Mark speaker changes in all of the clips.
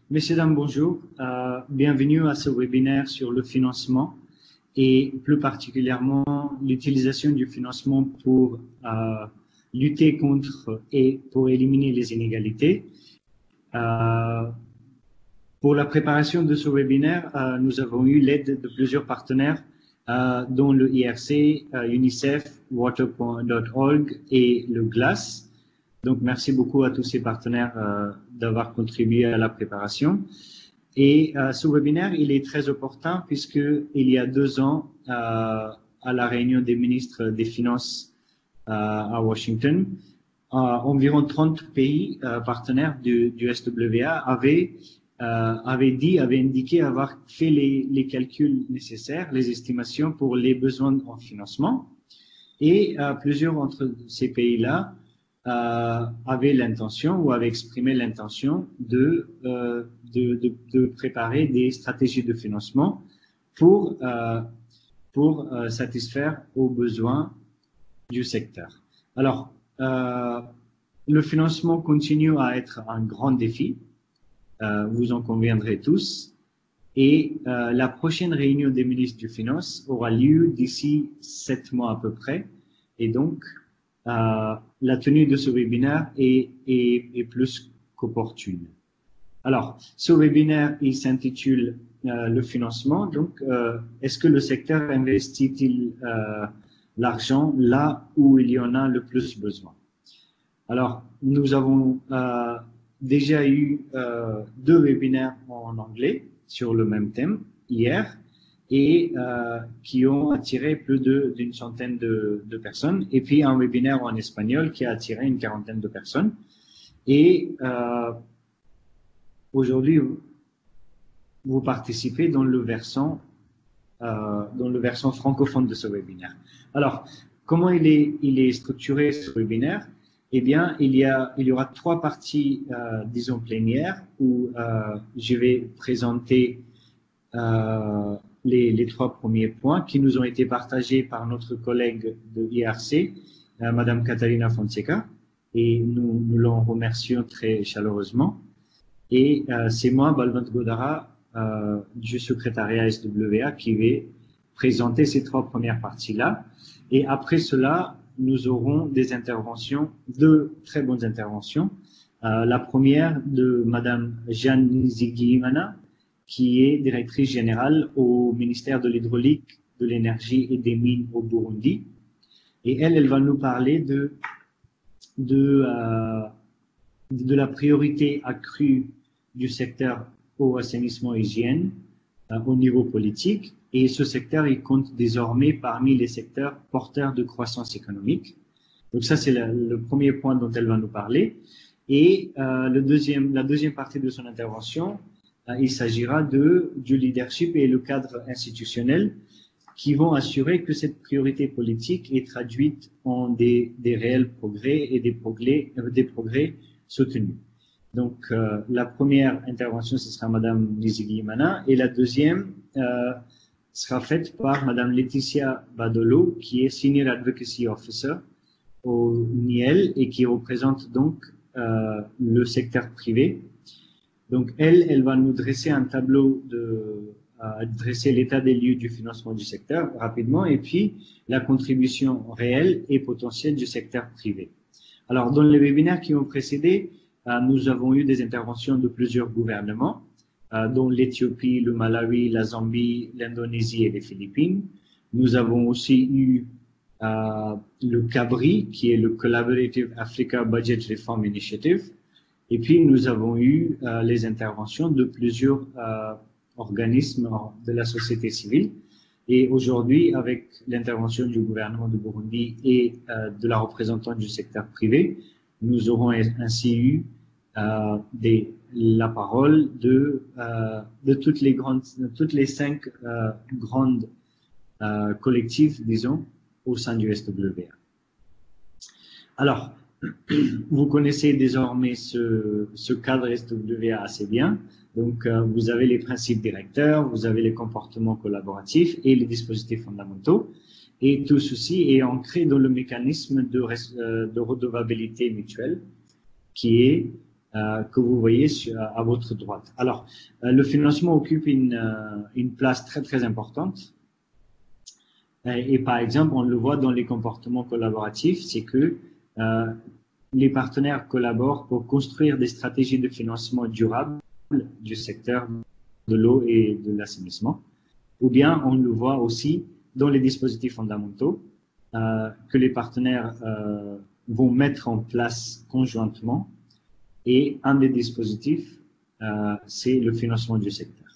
Speaker 1: Messieurs, dames, bonjour. Bienvenue à ce webinaire sur le financement et plus particulièrement l'utilisation du financement pour lutter contre et pour éliminer les inégalités. Pour la préparation de ce webinaire, nous avons eu l'aide de plusieurs partenaires, dont le IRC, UNICEF, Water.org et le GLAS. Donc, merci beaucoup à tous ces partenaires d'avoir contribué à la préparation. Et ce webinaire, il est très opportun puisqu'il y a 2 ans, à la réunion des ministres des Finances à Washington, environ 30 pays partenaires du SWA avaient indiqué avoir fait les calculs nécessaires, les estimations pour les besoins en financement. Et plusieurs d'entre ces pays-là avaient l'intention ou avaient exprimé l'intention de préparer des stratégies de financement pour satisfaire aux besoins du secteur. Alors, le financement continue à être un grand défi, vous en conviendrez tous, et la prochaine réunion des ministres des Finances aura lieu d'ici 7 mois à peu près, et donc la tenue de ce webinaire est plus qu'opportune. Alors, ce webinaire, il s'intitule le financement. Donc, est-ce que le secteur investit-il l'argent là où il y en a le plus besoin? Alors, nous avons déjà eu 2 webinaires en anglais sur le même thème hier, et qui ont attiré plus d'une centaine de personnes, et puis un webinaire en espagnol qui a attiré une 40aine de personnes. Et aujourd'hui, vous participez dans le versant francophone de ce webinaire. Alors, comment il est structuré ce webinaire? Eh bien, il y aura 3 parties, disons plénières, où je vais présenter les 3 premiers points qui nous ont été partagés par notre collègue de l'IRC, Madame Catarina Fonseca, et nous l'en remercions très chaleureusement. Et c'est moi, Balwant Godara, du secrétariat SWA, qui vais présenter ces 3 premières parties-là. Et après cela, nous aurons des interventions, 2 très bonnes interventions. La première de Madame Jeanne Nizigiyimana, qui est directrice générale au ministère de l'Hydraulique, de l'Énergie et des Mines au Burundi. Et elle va nous parler de la priorité accrue du secteur au assainissement et hygiène au niveau politique. Et ce secteur, il compte désormais parmi les secteurs porteurs de croissance économique. Donc ça, c'est le premier point dont elle va nous parler. Et la deuxième partie de son intervention, il s'agira du leadership et le cadre institutionnel qui vont assurer que cette priorité politique est traduite en des réels progrès et des progrès soutenus. Donc, la première intervention, ce sera Madame Nizigiyimana, et la deuxième sera faite par Madame Laetitia Badolo, qui est Senior Advocacy Officer au NIEL et qui représente donc le secteur privé. Donc, elle va nous dresser un tableau dresser l'état des lieux du financement du secteur rapidement, et puis la contribution réelle et potentielle du secteur privé. Alors, dans les webinaires qui ont précédé, nous avons eu des interventions de plusieurs gouvernements, dont l'Éthiopie, le Malawi, la Zambie, l'Indonésie et les Philippines. Nous avons aussi eu le CABRI, qui est le Collaborative Africa Budget Reform Initiative. Et puis, nous avons eu les interventions de plusieurs organismes de la société civile. Et aujourd'hui, avec l'intervention du gouvernement de Burundi et de la représentante du secteur privé, nous aurons ainsi eu la parole de toutes les 5 grandes collectifs, disons, au sein du SWA. Alors, vous connaissez désormais ce cadre SWA assez bien. Donc, vous avez les principes directeurs, vous avez les comportements collaboratifs et les dispositifs fondamentaux. Et tout ceci est ancré dans le mécanisme de redevabilité mutuelle qui est que vous voyez à votre droite. Alors, le financement occupe une place très, très importante. Et par exemple, on le voit dans les comportements collaboratifs, c'est que les partenaires collaborent pour construire des stratégies de financement durable du secteur de l'eau et de l'assainissement. Ou bien, on le voit aussi dans les dispositifs fondamentaux que les partenaires vont mettre en place conjointement. Et un des dispositifs, c'est le financement du secteur.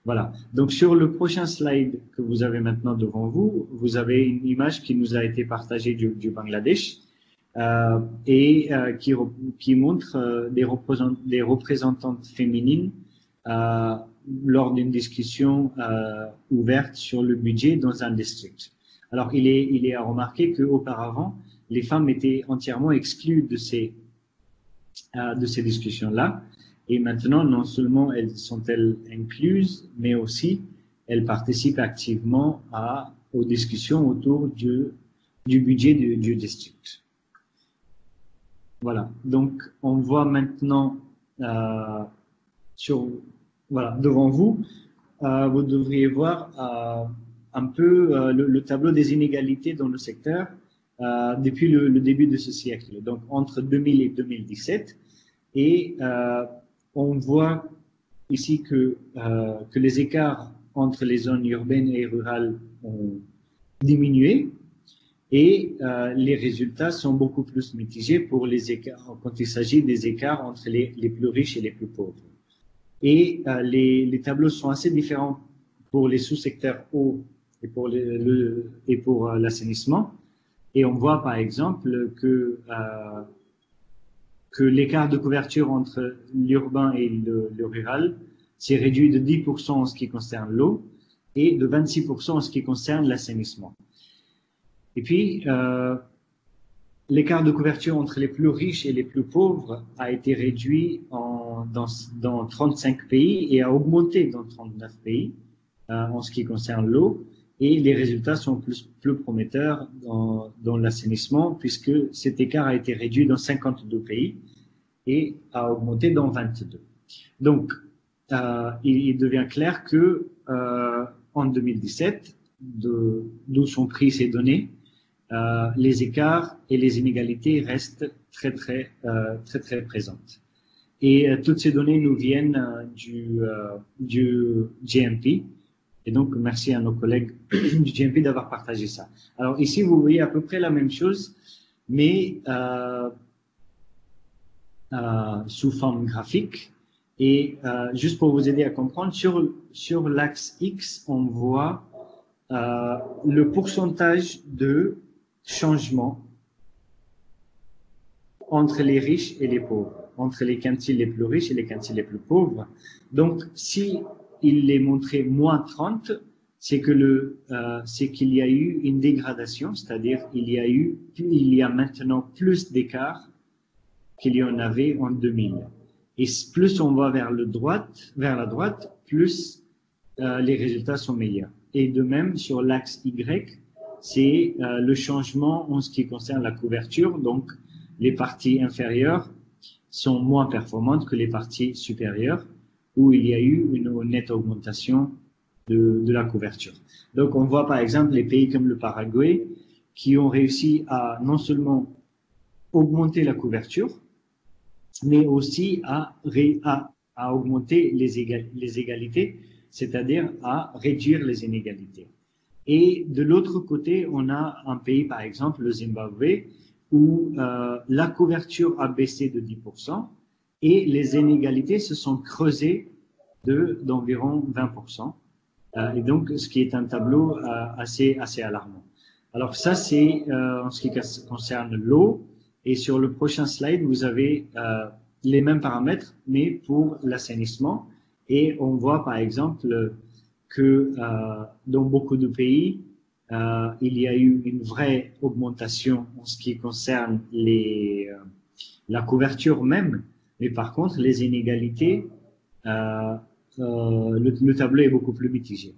Speaker 1: Voilà. Donc, sur le prochain slide que vous avez maintenant devant vous, vous avez une image qui nous a été partagée du Bangladesh qui montre des représentantes féminines lors d'une discussion ouverte sur le budget dans un district. Alors, il est à remarquer qu'auparavant, les femmes étaient entièrement exclues de ces discussions-là. Et maintenant, non seulement sont-elles incluses, mais aussi elles participent activement aux discussions autour du budget du district. Voilà. Donc, on voit maintenant devant vous, vous devriez voir un peu le tableau des inégalités dans le secteur depuis le début de ce siècle, donc entre 2000 et 2017. Et on voit ici que les écarts entre les zones urbaines et rurales ont diminué et les résultats sont beaucoup plus mitigés pour les écarts, quand il s'agit des écarts entre les plus riches et les plus pauvres. Et les tableaux sont assez différents pour les sous-secteurs eau et pour l'assainissement. Et on voit par exemple que l'écart de couverture entre l'urbain et le rural s'est réduit de 10% en ce qui concerne l'eau et de 26% en ce qui concerne l'assainissement. Et puis, l'écart de couverture entre les plus riches et les plus pauvres a été réduit dans 35 pays et a augmenté dans 39 pays en ce qui concerne l'eau. Et les résultats sont plus prometteurs dans l'assainissement puisque cet écart a été réduit dans 52 pays et a augmenté dans 22. Donc, il devient clair que en 2017, d'où sont pris ces données, les écarts et les inégalités restent très très présentes. Et toutes ces données nous viennent du GMP. Et donc, merci à nos collègues du GMP d'avoir partagé ça. Alors ici, vous voyez à peu près la même chose, mais sous forme graphique. Et juste pour vous aider à comprendre, sur l'axe X, on voit le pourcentage de changement entre les riches et les pauvres, entre les quintiles les plus riches et les quintiles les plus pauvres. Donc, si il est montré moins 30, c'est qu'il y a eu une dégradation, c'est-à-dire il y a maintenant plus d'écart qu'il y en avait en 2000. Et plus on va vers la droite, plus les résultats sont meilleurs. Et de même, sur l'axe Y, c'est le changement en ce qui concerne la couverture. Donc, les parties inférieures sont moins performantes que les parties supérieures, où il y a eu une nette augmentation de la couverture. Donc, on voit par exemple les pays comme le Paraguay qui ont réussi à non seulement augmenter la couverture, mais aussi à augmenter les égalités, c'est-à-dire à réduire les inégalités. Et de l'autre côté, on a un pays, par exemple, le Zimbabwe, où la couverture a baissé de 10% et les inégalités se sont creusées d'environ 20%. Et donc, ce qui est un tableau assez alarmant. Alors ça, c'est en ce qui concerne l'eau. Et sur le prochain slide, vous avez les mêmes paramètres, mais pour l'assainissement. Et on voit, par exemple, que dans beaucoup de pays, il y a eu une vraie augmentation en ce qui concerne la couverture même. Mais par contre, les inégalités, le tableau est beaucoup plus mitigé.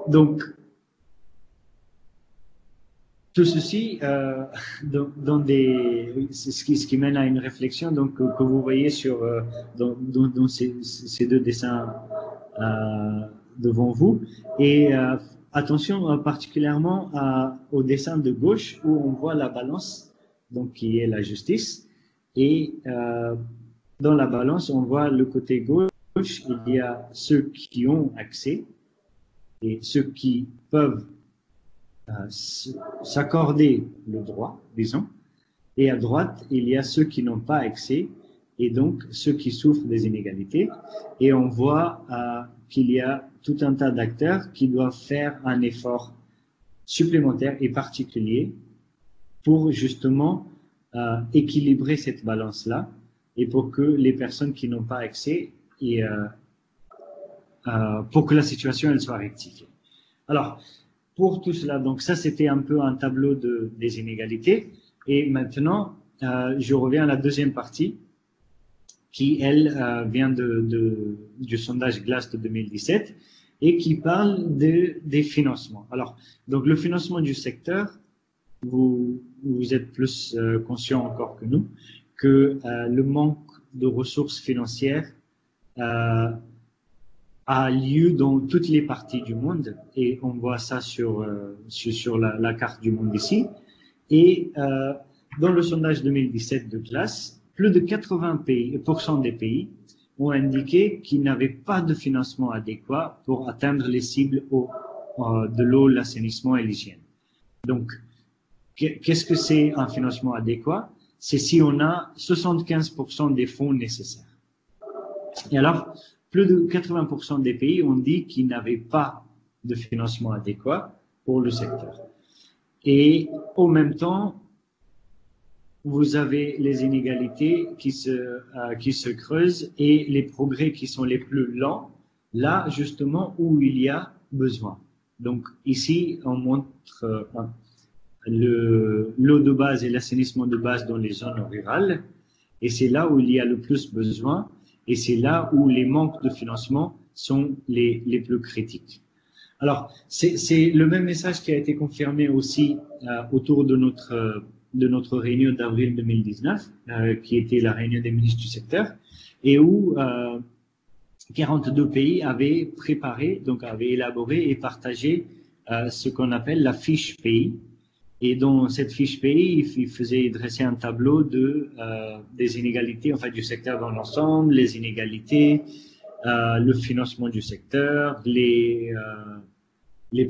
Speaker 1: Donc, tout ceci c'est ce qui mène à une réflexion donc, que vous voyez dans ces deux dessins devant vous. Et attention particulièrement au dessin de gauche où on voit la balance, donc qui est la justice. Et dans la balance, on voit le côté gauche, il y a ceux qui ont accès et ceux qui peuvent s'accorder le droit, disons. Et à droite, il y a ceux qui n'ont pas accès et donc ceux qui souffrent des inégalités. Et on voit qu'il y a tout un tas d'acteurs qui doivent faire un effort supplémentaire et particulier pour justement équilibrer cette balance-là et pour que les personnes qui n'ont pas accès et pour que la situation elle soit rectifiée. Alors, pour tout cela, donc ça c'était un peu un tableau des inégalités. Et maintenant, je reviens à la deuxième partie qui, elle, vient du sondage GLAS de 2017 et qui parle des financements. Alors, donc le financement du secteur, vous êtes plus conscient encore que nous que le manque de ressources financières a lieu dans toutes les parties du monde et on voit ça sur la carte du monde ici. Et dans le sondage 2017 de GLAS, plus de 80% des pays ont indiqué qu'ils n'avaient pas de financement adéquat pour atteindre les cibles de l'eau, l'assainissement et l'hygiène. Donc, qu'est-ce que c'est un financement adéquat? C'est si on a 75% des fonds nécessaires. Et alors, plus de 80% des pays ont dit qu'ils n'avaient pas de financement adéquat pour le secteur. Et en même temps, vous avez les inégalités qui se creusent et les progrès qui sont les plus lents, là justement où il y a besoin. Donc ici, on montre l'eau de base et l'assainissement de base dans les zones rurales, et c'est là où il y a le plus besoin, et c'est là où les manques de financement sont les plus critiques. Alors, c'est le même message qui a été confirmé aussi autour de notre réunion d'avril 2019, qui était la réunion des ministres du secteur, et où 42 pays avaient préparé, donc avaient élaboré et partagé ce qu'on appelle la fiche pays. Et dans cette fiche pays, il faisait dresser un tableau des inégalités, en fait, du secteur dans l'ensemble, les inégalités, le financement du secteur, les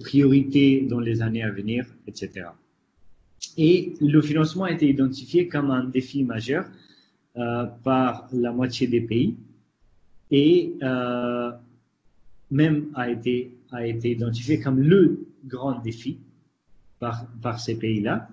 Speaker 1: priorités dans les années à venir, etc. Et le financement a été identifié comme un défi majeur par la moitié des pays et même a été identifié comme le grand défi par ces pays-là.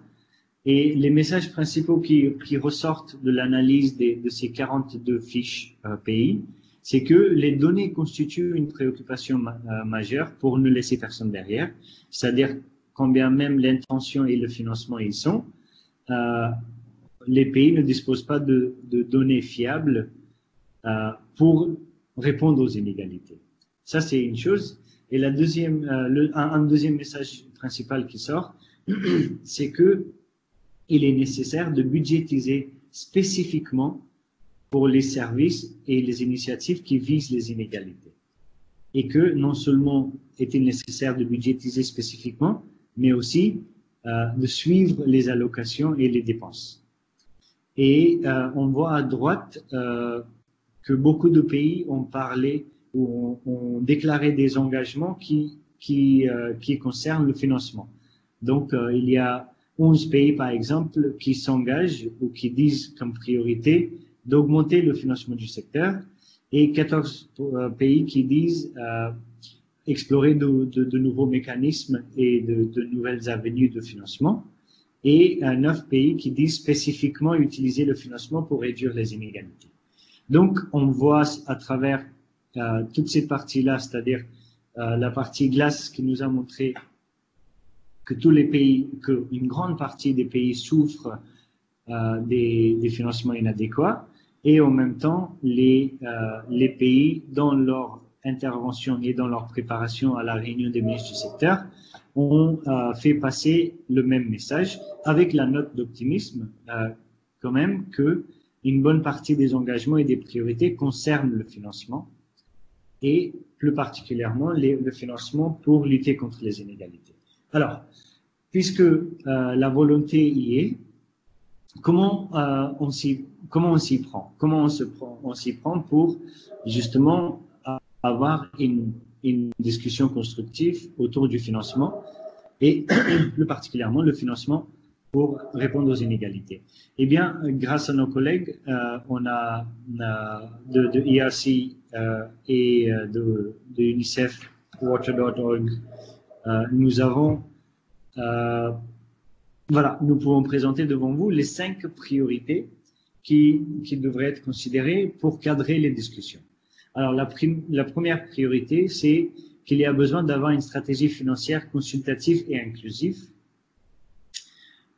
Speaker 1: Et les messages principaux qui ressortent de l'analyse de ces 42 fiches pays, c'est que les données constituent une préoccupation majeure pour ne laisser personne derrière, c'est-à-dire combien même l'intention et le financement ils sont, les pays ne disposent pas de données fiables pour répondre aux inégalités. Ça, c'est une chose. Et un deuxième message principal qui sort, c'est que il est nécessaire de budgétiser spécifiquement pour les services et les initiatives qui visent les inégalités. Et que non seulement est-il nécessaire de budgétiser spécifiquement, mais aussi de suivre les allocations et les dépenses. Et on voit à droite que beaucoup de pays ont parlé ou ont déclaré des engagements qui concernent le financement. Donc, il y a 11 pays, par exemple, qui s'engagent ou qui disent comme priorité d'augmenter le financement du secteur et 14 pays qui disent explorer de nouveaux mécanismes et de nouvelles avenues de financement et 9 pays qui disent spécifiquement utiliser le financement pour réduire les inégalités. Donc, on voit à travers toutes ces parties-là, c'est-à-dire la partie GLAS qui nous a montré que qu'une grande partie des pays souffrent des financements inadéquats et en même temps les pays dans leur intervention et dans leur préparation à la réunion des ministres du secteur ont fait passer le même message avec la note d'optimisme quand même que une bonne partie des engagements et des priorités concernent le financement et plus particulièrement le financement pour lutter contre les inégalités. Alors, puisque la volonté y est, comment on s'y prend? Comment on s'y prend pour justement avoir une discussion constructive autour du financement et plus particulièrement le financement pour répondre aux inégalités. Eh bien, grâce à nos collègues, on a de IRC et de UNICEF, Water.org, nous avons voilà, nous pouvons présenter devant vous les 5 priorités qui devraient être considérées pour cadrer les discussions. Alors, la première priorité, c'est qu'il y a besoin d'avoir une stratégie financière consultative et inclusive.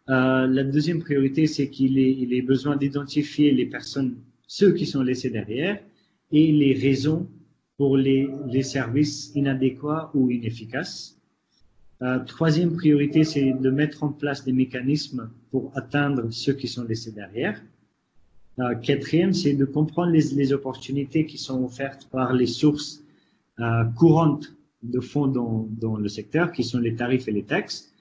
Speaker 1: La deuxième priorité, c'est qu'il est besoin d'identifier les personnes, ceux qui sont laissés derrière, et les raisons pour les services inadéquats ou inefficaces. Troisième priorité, c'est de mettre en place des mécanismes pour atteindre ceux qui sont laissés derrière. Quatrième, c'est de comprendre les opportunités qui sont offertes par les sources courantes de fonds dans le secteur, qui sont les tarifs et les taxes.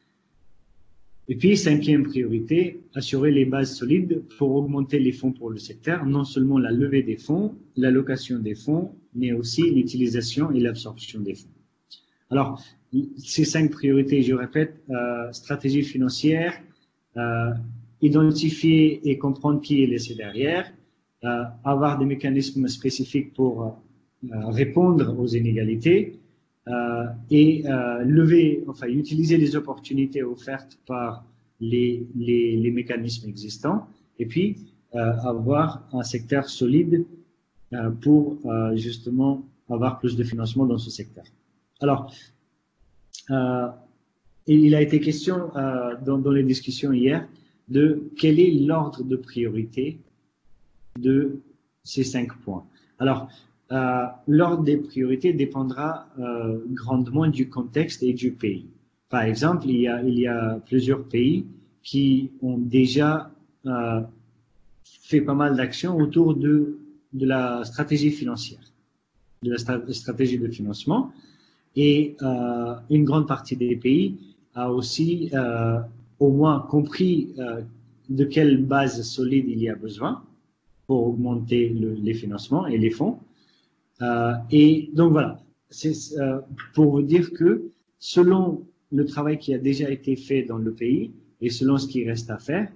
Speaker 1: Et puis, cinquième priorité, assurer les bases solides pour augmenter les fonds pour le secteur, non seulement la levée des fonds, l'allocation des fonds, mais aussi l'utilisation et l'absorption des fonds. Alors, ces 5 priorités, je répète, stratégie financière, identifier et comprendre qui est laissé derrière, avoir des mécanismes spécifiques pour répondre aux inégalités et utiliser les opportunités offertes par les mécanismes existants, et puis avoir un secteur solide pour justement avoir plus de financement dans ce secteur. Alors, il a été question dans les discussions hier de quel est l'ordre de priorité de ces 5 points. Alors, l'ordre des priorités dépendra grandement du contexte et du pays. Par exemple, il y a plusieurs pays qui ont déjà fait pas mal d'actions autour de la stratégie financière, de la stratégie de financement. Et une grande partie des pays a aussi au moins compris de quelle base solide il y a besoin pour augmenter les financements et les fonds. Et donc voilà, c'est pour vous dire que selon le travail qui a déjà été fait dans le pays et selon ce qui reste à faire,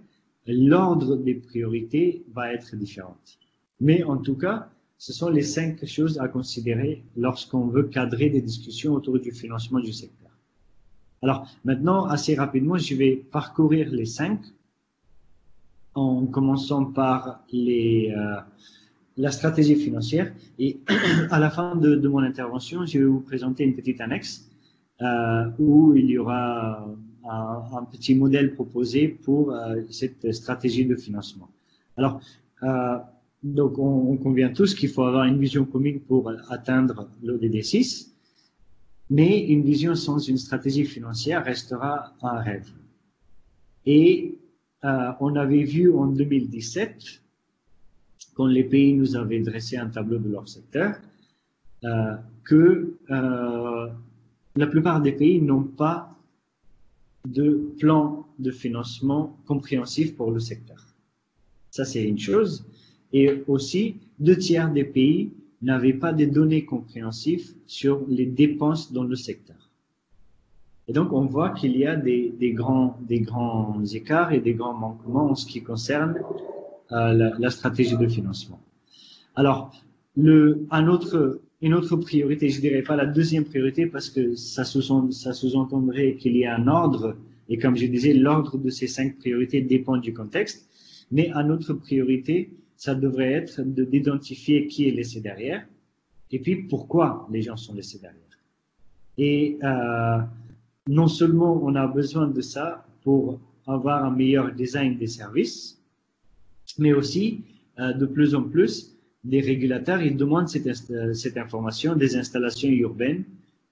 Speaker 1: l'ordre des priorités va être différent. Mais en tout cas, ce sont les 5 choses à considérer lorsqu'on veut cadrer des discussions autour du financement du secteur. Alors maintenant, assez rapidement, je vais parcourir les 5 en commençant par la stratégie financière. Et à la fin de mon intervention, je vais vous présenter une petite annexe où il y aura un petit modèle proposé pour cette stratégie de financement. Alors, donc, on convient tous qu'il faut avoir une vision commune pour atteindre l'ODD 6, mais une vision sans une stratégie financière restera un rêve. Et on avait vu en 2017, quand les pays nous avaient dressé un tableau de leur secteur, que la plupart des pays n'ont pas de plan de financement compréhensif pour le secteur. Ça, c'est une chose. Et aussi, 2 tiers des pays n'avaient pas de données compréhensives sur les dépenses dans le secteur. Et donc, on voit qu'il y a des grands écarts et des grands manquements en ce qui concerne la stratégie de financement. Alors, une autre priorité, je dirais pas la deuxième priorité parce que ça sous-entendrait qu'il y a un ordre, et comme je disais, l'ordre de ces 5 priorités dépend du contexte, mais une autre priorité, ça devrait être d'identifier qui est laissé derrière et puis pourquoi les gens sont laissés derrière. Et non seulement on a besoin de ça pour avoir un meilleur design des services, mais aussi de plus en plus des régulateurs ils demandent cette information des installations urbaines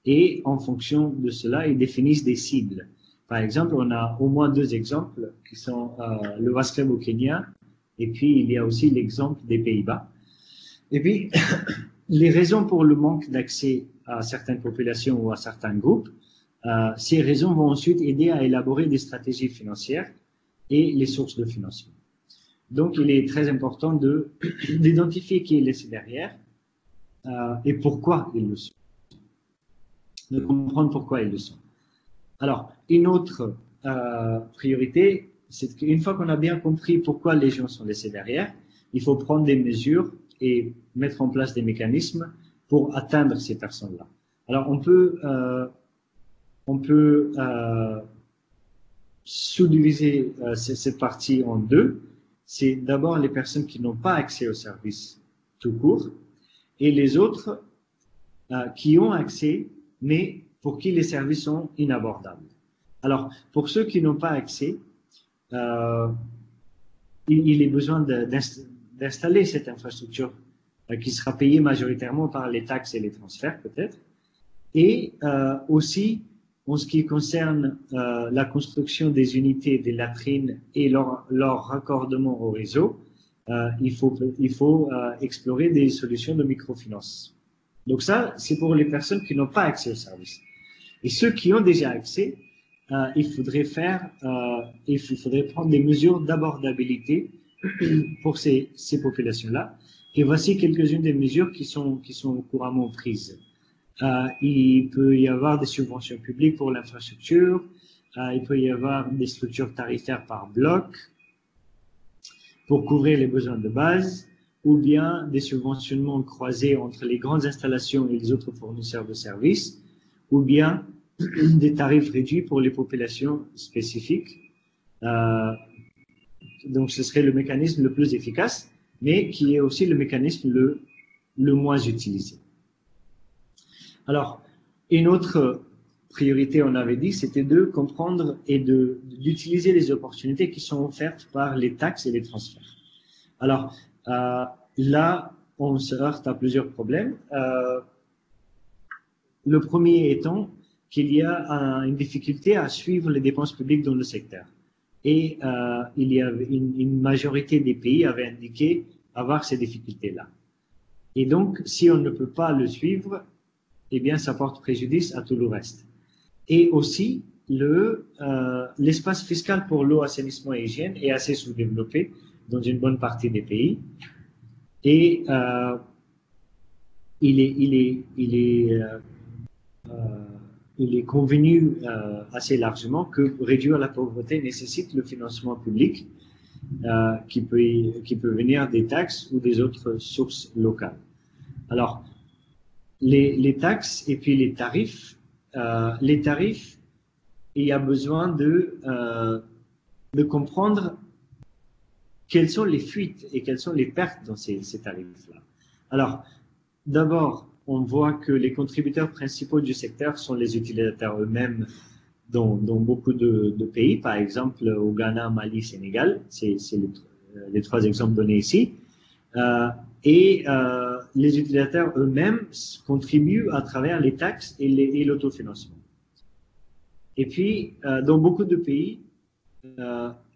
Speaker 1: et en fonction de cela, ils définissent des cibles. Par exemple, on a au moins deux exemples qui sont le Vast Club au Kenya et puis il y a aussi l'exemple des Pays-Bas. Et puis, les raisons pour le manque d'accès à certaines populations ou à certains groupes, ces raisons vont ensuite aider à élaborer des stratégies financières et les sources de financement. Donc, il est très important d'identifier qui est laissé derrière et pourquoi ils le sont. De comprendre pourquoi ils le sont. Alors, une autre priorité, c'est qu'une fois qu'on a bien compris pourquoi les gens sont laissés derrière, il faut prendre des mesures et mettre en place des mécanismes pour atteindre ces personnes-là. Alors, on peut sous-diviser cette partie en deux. C'est d'abord les personnes qui n'ont pas accès aux services tout court et les autres qui ont accès, mais pour qui les services sont inabordables. Alors, pour ceux qui n'ont pas accès, il est besoin d'installer cette infrastructure qui sera payée majoritairement par les taxes et les transferts peut-être. Et aussi, en ce qui concerne la construction des unités, des latrines et leur raccordement au réseau, il faut explorer des solutions de microfinance. Donc ça, c'est pour les personnes qui n'ont pas accès au service. Et ceux qui ont déjà accès, il faudrait prendre des mesures d'abordabilité pour ces populations-là. Et voici quelques-unes des mesures qui sont couramment prises. Il peut y avoir des subventions publiques pour l'infrastructure, il peut y avoir des structures tarifaires par bloc pour couvrir les besoins de base, ou bien des subventionnements croisés entre les grandes installations et les autres fournisseurs de services, ou bien des tarifs réduits pour les populations spécifiques. Donc, ce serait le mécanisme le plus efficace, mais qui est aussi le mécanisme le moins utilisé. Alors, une autre priorité, on avait dit, c'était de comprendre et d'utiliser les opportunités qui sont offertes par les taxes et les transferts. Alors, là, on se heurte à plusieurs problèmes. Le premier étant qu'il y a une difficulté à suivre les dépenses publiques dans le secteur. Et il y a une majorité des pays avaient indiqué avoir ces difficultés-là. Et donc, si on ne peut pas le suivre, eh bien, ça porte préjudice à tout le reste. Et aussi, l'espace fiscal pour l'eau, assainissement et hygiène est assez sous-développé dans une bonne partie des pays. Et il est convenu assez largement que réduire la pauvreté nécessite le financement public qui peut venir des taxes ou des autres sources locales. Alors, les taxes et puis les tarifs, il y a besoin de comprendre quelles sont les fuites et quelles sont les pertes dans ces tarifs-là. Alors, d'abord, on voit que les contributeurs principaux du secteur sont les utilisateurs eux-mêmes dans beaucoup de pays, par exemple au Ghana, Mali, Sénégal, c'est les trois exemples donnés ici. Les utilisateurs eux-mêmes contribuent à travers les taxes et l'autofinancement. Et puis, dans beaucoup de pays,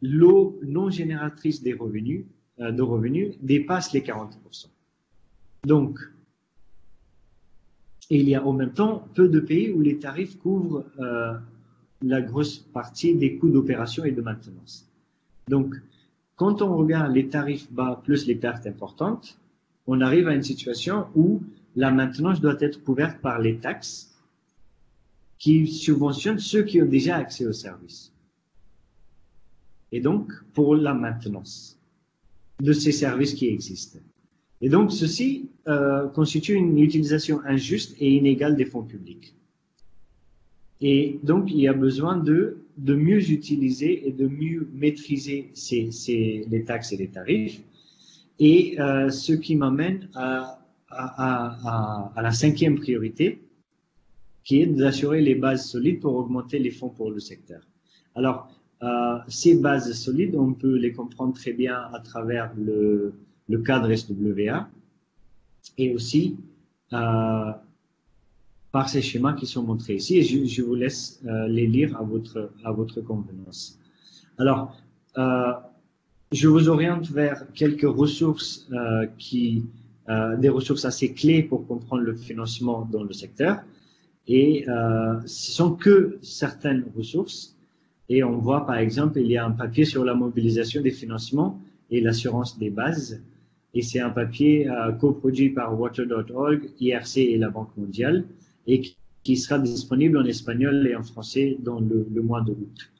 Speaker 1: l'eau non génératrice de revenus dépasse les 40%. Donc, il y a en même temps peu de pays où les tarifs couvrent la grosse partie des coûts d'opération et de maintenance. Donc, quand on regarde les tarifs bas plus les pertes importantes, on arrive à une situation où la maintenance doit être couverte par les taxes qui subventionnent ceux qui ont déjà accès au service. Et donc, pour la maintenance de ces services qui existent. Et donc, ceci constitue une utilisation injuste et inégale des fonds publics. Et donc, il y a besoin de mieux utiliser et de mieux maîtriser les taxes et les tarifs. Et ce qui m'amène à la cinquième priorité, qui est d'assurer les bases solides pour augmenter les fonds pour le secteur. Alors, ces bases solides, on peut les comprendre très bien à travers le cadre SWA et aussi par ces schémas qui sont montrés ici et je vous laisse les lire à votre convenance. Alors, je vous oriente vers quelques ressources des ressources assez clés pour comprendre le financement dans le secteur. Et ce sont que certaines ressources. Et on voit, par exemple, il y a un papier sur la mobilisation des financements et l'assurance des bases. Et c'est un papier coproduit par Water.org, IRC et la Banque mondiale, et qui sera disponible en espagnol et en français dans le mois d'août.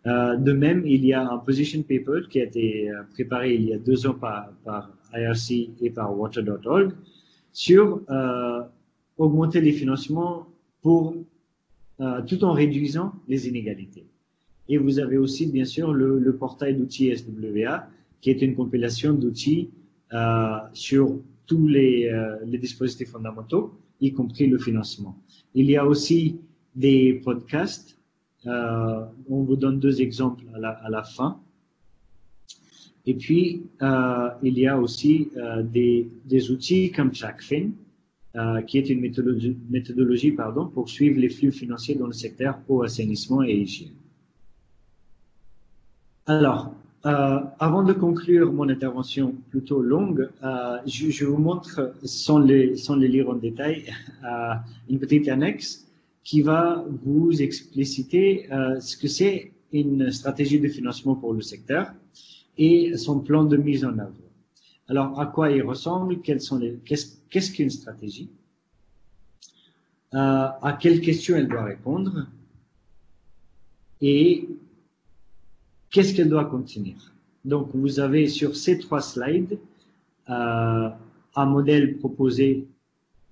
Speaker 1: De même, il y a un position paper qui a été préparé il y a 2 ans par IRC et par Water.org sur augmenter les financements tout en réduisant les inégalités. Et vous avez aussi, bien sûr, le portail d'outils SWA, qui est une compilation d'outils sur tous les dispositifs fondamentaux, y compris le financement. Il y a aussi des podcasts. On vous donne 2 exemples à la fin. Et puis, il y a aussi des outils comme TrackFin, qui est une méthodologie pour suivre les flux financiers dans le secteur eau, assainissement et hygiène. Alors, avant de conclure mon intervention plutôt longue, je vous montre, sans les lire en détail, une petite annexe qui va vous expliciter ce que c'est une stratégie de financement pour le secteur et son plan de mise en œuvre. Alors, à quoi il ressemble? Qu'est-ce qu'une stratégie? À quelles questions elle doit répondre? Et qu'est-ce qu'elle doit contenir? Donc, vous avez sur ces 3 slides un modèle proposé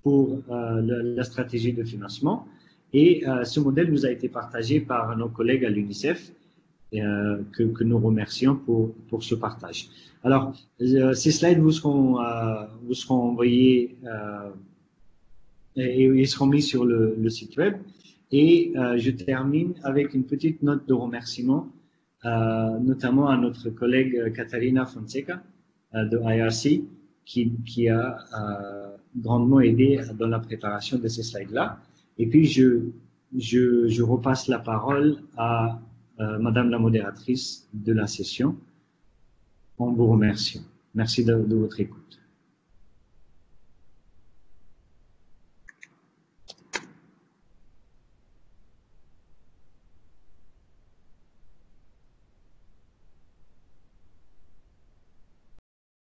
Speaker 1: pour la stratégie de financement. Et ce modèle nous a été partagé par nos collègues à l'UNICEF, que nous remercions pour ce partage. Alors, ces slides vous seront envoyés et ils seront mis sur le site web. Et je termine avec une petite note de remerciement, notamment à notre collègue Catarina Fonseca de IRC, qui a grandement aidé dans la préparation de ces slides-là. Et puis, je repasse la parole à Madame la modératrice de la session en vous remerciant. Merci de votre écoute.